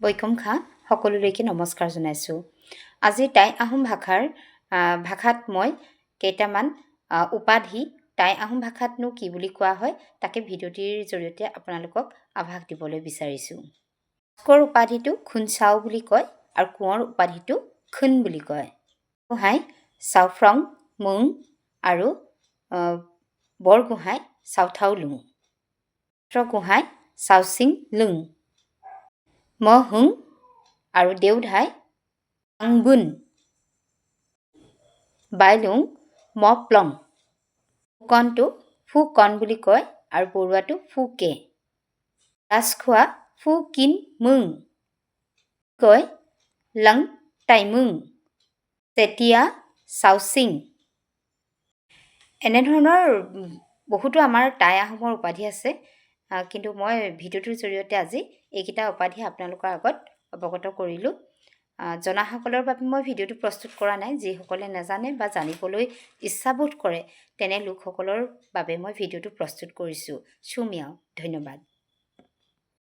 বৈকমখা সকলোলৈকে নমস্কাৰ জনাইছোঁ। আজি টাই আহোম ভাষাত মই কেইটামান উপাধি টাই আহোম ভাষাতনো কি বুলি কোৱা হয় তাকে ভিডিঅ'টিৰ জৰিয়তে আপোনালোকক আভাস দিবলৈ বিচাৰিছোঁ। ভাস্কৰ উপাধিটো খুনচাও বুলি কয় আৰু কোঁৱৰ উপাধিটো খুন বুলি কয়। গোহাঁই চাওফ্ৰং মুং আৰু বৰগোহাঁই চাওথাও লুং। গোহাঁই চাওচিং লুং। মহুং আৰু দেওধাই আংবুন। বাইলুং মপ্লং। ফুকনটো ফুকন বুলি কয় আৰু বৰুৱাটো ফুকে। ৰাজখোৱা ফুকিন মুং কয় লং টাইমুং। চেতিয়া চাওচিং। এনেধৰণৰ বহুতো আমাৰ টাই আহোমৰ উপাধি আছে, কিন্তু মই ভিডিঅ'টোৰ জৰিয়তে আজি এইকেইটা উপাধি আপোনালোকৰ আগত অৱগত কৰিলোঁ। জনাসকলৰ বাবে মই ভিডিঅ'টো প্ৰস্তুত কৰা নাই। যিসকলে নাজানে বা জানিবলৈ ইচ্ছাবোধ কৰে তেনে লোকসকলৰ বাবে মই ভিডিঅ'টো প্ৰস্তুত কৰিছোঁ। চুমিয়াও ধন্যবাদ।